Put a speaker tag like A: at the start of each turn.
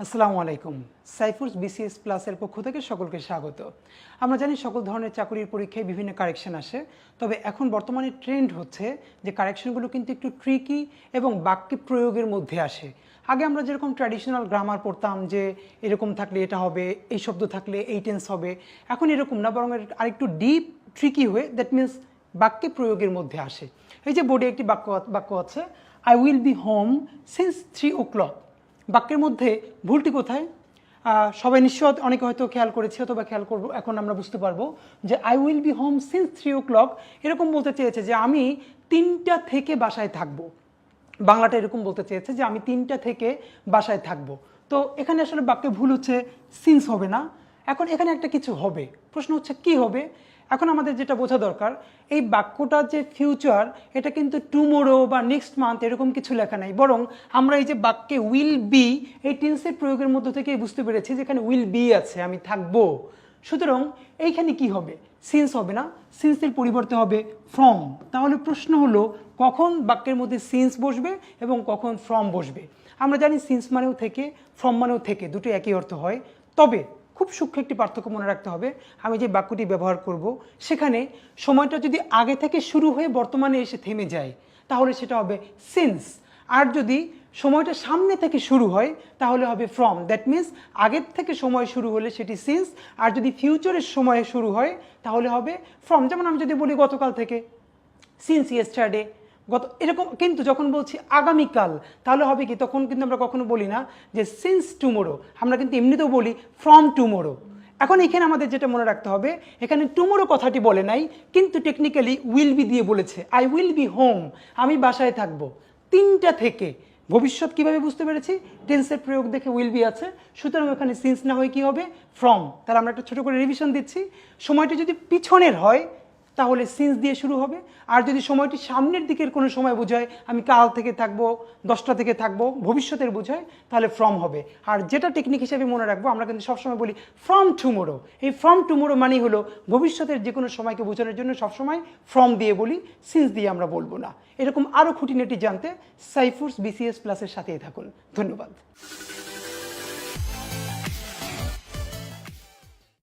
A: আসসালামু আলাইকুম। সাইফুরস বিসিএস প্লাসের পক্ষ থেকে সকলকে স্বাগত। আমরা জানি সকল ধরনের চাকরির পরীক্ষায় বিভিন্ন কারেকশন আসে, তবে এখন বর্তমানে ট্রেন্ড হচ্ছে যে কারেকশনগুলো কিন্তু একটু ট্রিকি এবং বাক্য প্রয়োগের মধ্যে আসে। আগে আমরা যেরকম ট্র্যাডিশনাল গ্রামার পড়তাম যে এরকম থাকলে এটা হবে, এই শব্দ থাকলে এই টেন্স হবে, এখন এরকম না, বরং আরেকটু ডিপ ট্রিকি হয়ে দ্যাট মিনস বাক্যে প্রয়োগের মধ্যে আসে। এই যে বোর্ডে একটি বাক্য আছে, I will be home since 3 o'clock। বাক্যের মধ্যে ভুলটি কোথায়? সবাই নিশ্চয় অনেকে হয়তো খেয়াল করেছে অথবা খেয়াল করবো, এখন আমরা বুঝতে পারবো যে I will be home since 3 o'clock এরকম বলতে চেয়েছে যে আমি 3টা থেকে বাসায় থাকবো। বাংলাটা এরকম বলতে চেয়েছে যে আমি 3টা থেকে বাসায় থাকবো। তো এখানে আসলে বাক্যে ভুল হচ্ছে, সিন্স হবে না। এখন এখানে একটা কিছু হবে, প্রশ্ন হচ্ছে কি হবে। এখন আমাদের যেটা বোঝা দরকার, এই বাক্যটার যে ফিউচার এটা কিন্তু টুমোরো বা নেক্সট মান্থ এরকম কিছু লেখা নাই, বরং আমরা এই যে বাক্যে উইল বি এই টেন্সের প্রয়োগের মধ্য থেকে বুঝতে পেরেছি যে এখানে উইল বি আছে, আমি থাকবো। সুতরাং এইখানে কি হবে? সিন্স হবে না, সিন্সের পরিবর্তে হবে ফ্রম। তাহলে প্রশ্ন হলো কখন বাক্যের মধ্যে সিন্স বসবে এবং কখন ফ্রম বসবে। আমরা জানি সিন্স মানেও থেকে, ফ্রম মানেও থেকে, দুটো একই অর্থ হয়। তবে খুব সূক্ষ্ম একটি পার্থক্য মনে রাখতে হবে, আমি যে বাক্যটি ব্যবহার করব সেখানে সময়টা যদি আগে থেকে শুরু হয়ে বর্তমানে এসে থেমে যায় তাহলে সেটা হবে সিন্স। আর যদি সময়টা সামনে থেকে শুরু হয় তাহলে হবে ফ্রম। দ্যাট মিনস আগের থেকে সময় শুরু হলে সেটি সিন্স, আর যদি ফিউচারের সময়ে শুরু হয় তাহলে হবে ফ্রম। যেমন আমি যদি বলি গতকাল থেকে, সিন্স ইয়েস্টারডে, এরকম। কিন্তু যখন বলছি আগামীকাল তাহলে হবে কি, তখন কিন্তু আমরা কখনো বলি না যে সিন্স টুমোরো, আমরা কিন্তু এমনিতেও বলি ফ্রম টুমোরো। এখন এখানে আমাদের যেটা মনে রাখতে হবে, এখানে টুমোরো কথাটি বলে নাই, কিন্তু টেকনিক্যালি উইল বি দিয়ে বলেছে। আই উইল বি হোম, আমি বাসায় থাকবো 3টা থেকে। ভবিষ্যৎ কিভাবে বুঝতে পেরেছি? টেন্সের প্রয়োগ দেখে উইল বি আছে, সুতরাং ওখানে সিন্স না হয়ে কি হবে? ফ্রম। তাহলে আমরা একটা ছোট করে রিভিশন দিচ্ছি, সময়টি যদি পিছনের হয় তাহলে সিন্স দিয়ে শুরু হবে, আর যদি সময়টি সামনের দিকের কোনো সময় বোঝায়, আমি কাল থেকে থাকবো, 10টা থেকে থাকবো, ভবিষ্যতের বোঝায়, তাহলে ফ্রম হবে। আর যেটা টেকনিক হিসেবে মনে রাখবো, আমরা কিন্তু সবসময় বলি ফ্রম টুমোরো। এই ফ্রম টুমোরো মানেই হলো ভবিষ্যতের যে কোনো সময়কে বোঝানোর জন্য সবসময় ফ্রম দিয়ে বলি, সিন্স দিয়ে আমরা বলবো না। এরকম আরও খুঁটিনাটি জানতে সাইফুরস বিসিএস প্লাসের সাথেই থাকুন। ধন্যবাদ।